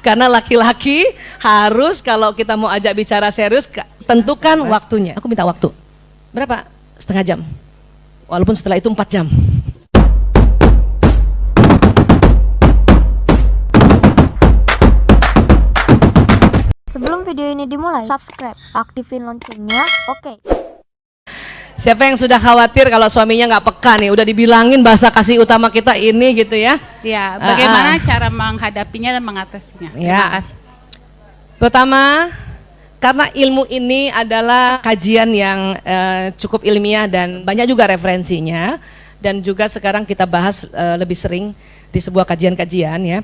Karena laki-laki harus kalau kita mau ajak bicara serius, tentukan waktunya. Aku minta waktu. Berapa? Setengah jam. Walaupun setelah itu 4 jam. Sebelum video ini dimulai, subscribe, aktifin loncengnya, oke. Siapa yang sudah khawatir kalau suaminya nggak peka nih, udah dibilangin bahasa kasih utama kita ini gitu ya. Ya, bagaimana cara menghadapinya dan mengatasinya? Ya. Pertama, karena ilmu ini adalah kajian yang cukup ilmiah dan banyak juga referensinya, dan juga sekarang kita bahas lebih sering di sebuah kajian-kajian ya.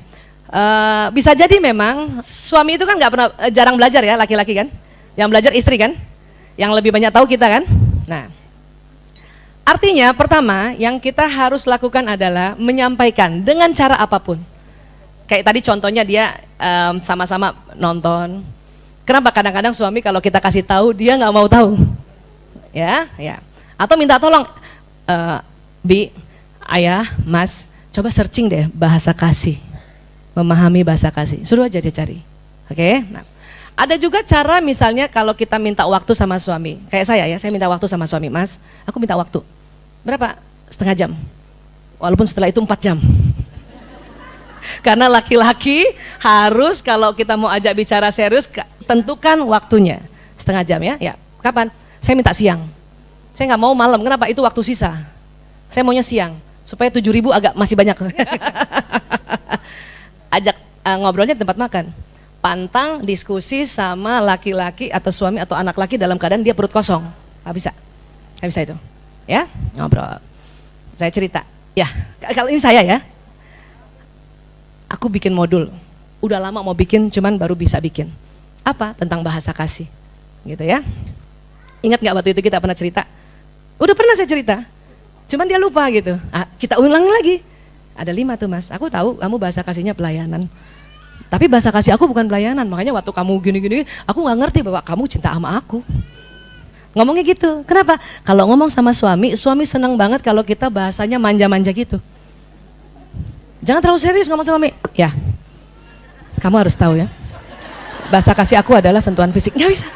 Bisa jadi memang suami itu kan nggak pernah jarang belajar ya, laki-laki kan, yang belajar istri kan, yang lebih banyak tahu kita kan. Nah, artinya pertama yang kita harus lakukan adalah menyampaikan dengan cara apapun. Kayak tadi contohnya dia sama-sama nonton. Kenapa kadang-kadang suami kalau kita kasih tahu dia nggak mau tahu, ya. Atau minta tolong, Bi, Ayah, Mas, coba searching deh bahasa kasih. Memahami bahasa kasih, suruh aja dia cari. Oke? Nah, ada juga cara misalnya kalau kita minta waktu sama suami. Kayak saya minta waktu sama suami, Mas, aku minta waktu. Berapa? Setengah jam. Walaupun setelah itu 4 jam. Karena laki-laki harus kalau kita mau ajak bicara serius, tentukan waktunya. Setengah jam ya. Ya, kapan? Saya minta siang. Saya nggak mau malam, kenapa? Itu waktu sisa. Saya maunya siang, supaya 7.000 agak masih banyak. Ajak ngobrolnya di tempat makan, pantang diskusi sama laki-laki atau suami atau anak laki dalam keadaan dia perut kosong. Nggak bisa itu, ya ngobrol. Saya cerita, ya kalau ini saya ya, aku bikin modul, udah lama mau bikin, cuman baru bisa bikin. Apa? Tentang bahasa kasih, gitu ya. Ingat nggak waktu itu kita pernah cerita? Udah pernah saya cerita, cuman dia lupa gitu. Kita ulang lagi. Ada 5 tuh, Mas, aku tahu kamu bahasa kasihnya pelayanan, tapi bahasa kasih aku bukan pelayanan, makanya waktu kamu gini-gini aku nggak ngerti bahwa kamu cinta sama aku. Ngomongnya gitu. Kenapa? Kalau ngomong sama suami senang banget kalau kita bahasanya manja-manja gitu. Jangan terlalu serius ngomong sama suami. Ya, kamu harus tahu ya, bahasa kasih aku adalah sentuhan fisik. Nggak bisa.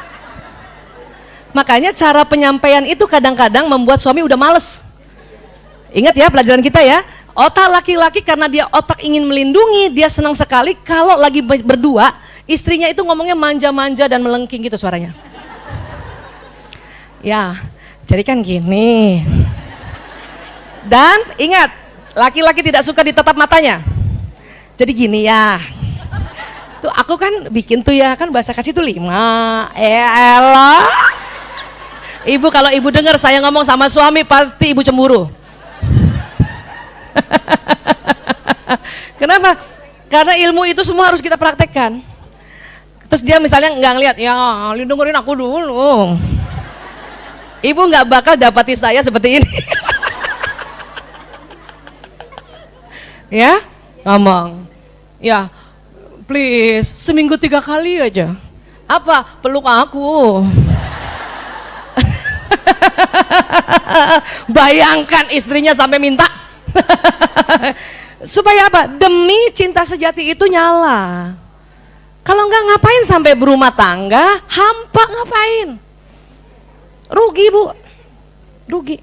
Makanya cara penyampaian itu kadang-kadang membuat suami udah males. Ingat ya pelajaran kita ya. Otak laki-laki karena dia otak ingin melindungi, dia senang sekali kalau lagi berdua, istrinya itu ngomongnya manja-manja dan melengking gitu suaranya. Ya, jadi kan gini. Dan ingat, laki-laki tidak suka ditatap matanya. Jadi gini ya. Tuh aku kan bikin tuh ya, kan bahasa kasih tuh 5. Elah. Ibu kalau ibu dengar saya ngomong sama suami pasti ibu cemburu. Kenapa? Karena ilmu itu semua harus kita praktekkan. Terus dia misalnya nggak ngeliat, ya dengerin aku dulu. Ibu nggak bakal dapati saya seperti ini. Ya, ngomong. Ya, please, seminggu 3 kali aja. Apa? Peluk aku. Bayangkan istrinya sampai minta. Supaya apa? Demi cinta sejati itu nyala. Kalau enggak ngapain sampai berumah tangga, hampa ngapain? Rugi, Bu. Rugi.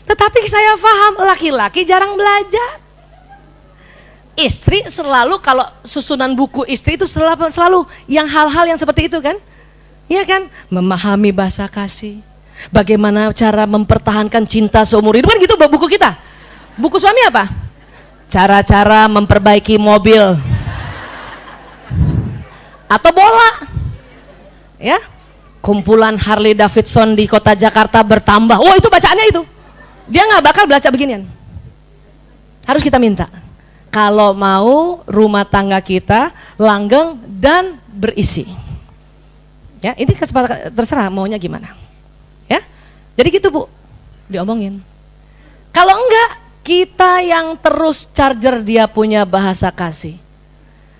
Tetapi saya paham laki-laki jarang belajar. Istri selalu kalau susunan buku istri itu selalu yang hal-hal yang seperti itu kan? Iya kan? Memahami bahasa kasih. Bagaimana cara mempertahankan cinta seumur hidup, kan gitu buku kita. Buku suami apa? Cara-cara memperbaiki mobil atau bola, ya. Kumpulan Harley Davidson di kota Jakarta bertambah. Wah, itu bacaannya itu. Dia nggak bakal baca beginian. Harus kita minta. Kalau mau rumah tangga kita langgeng dan berisi. Ya, ini kesepakatan, terserah maunya gimana. Ya, jadi gitu Bu, diomongin. Kalau enggak, kita yang terus charger dia punya bahasa kasih.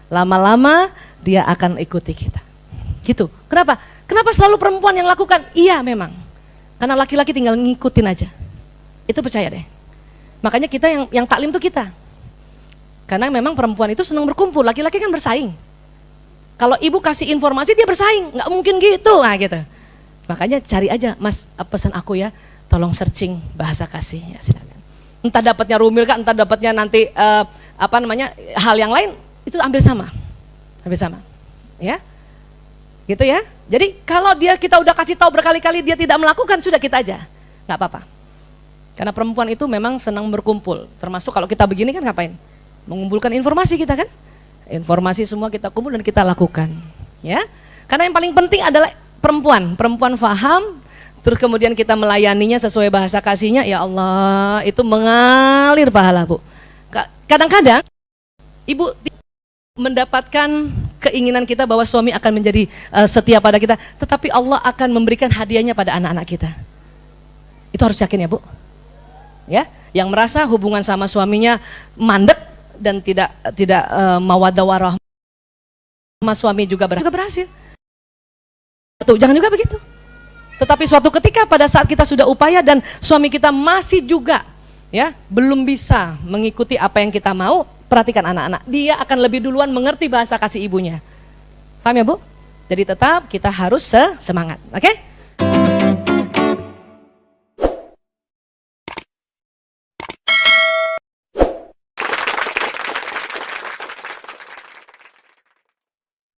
Lama-lama dia akan ikuti kita. Gitu. Kenapa? Kenapa selalu perempuan yang lakukan? Iya memang. Karena laki-laki tinggal ngikutin aja. Itu percaya deh. Makanya kita yang taklim tuh kita. Karena memang perempuan itu senang berkumpul, laki-laki kan bersaing. Kalau ibu kasih informasi dia bersaing, nggak mungkin gitu, nah gitu. Makanya cari aja, Mas, pesan aku ya, tolong searching bahasa kasih, ya silakan. Entah dapatnya rumil kan, entah dapatnya nanti hal yang lain, itu ambil sama, ya, gitu ya. Jadi kalau kita udah kasih tahu berkali-kali dia tidak melakukan, sudah kita aja, nggak apa-apa. Karena perempuan itu memang senang berkumpul, termasuk kalau kita begini kan ngapain? Mengumpulkan informasi kita kan? Informasi semua kita kumpul dan kita lakukan, ya. Karena yang paling penting adalah perempuan faham, terus kemudian kita melayaninya sesuai bahasa kasihnya, ya Allah, itu mengalir pahala, Bu. Kadang-kadang ibu mendapatkan keinginan kita bahwa suami akan menjadi setia pada kita, tetapi Allah akan memberikan hadiahnya pada anak-anak kita. Itu harus yakin ya, Bu. Ya, yang merasa hubungan sama suaminya mandek dan tidak mawaddah warahmah, sama suami juga berhasil. Tuh, jangan juga begitu. Tetapi suatu ketika pada saat kita sudah upaya dan suami kita masih juga ya belum bisa mengikuti apa yang kita mau, perhatikan anak-anak, dia akan lebih duluan mengerti bahasa kasih ibunya. Paham ya, Bu? Jadi tetap kita harus semangat, oke?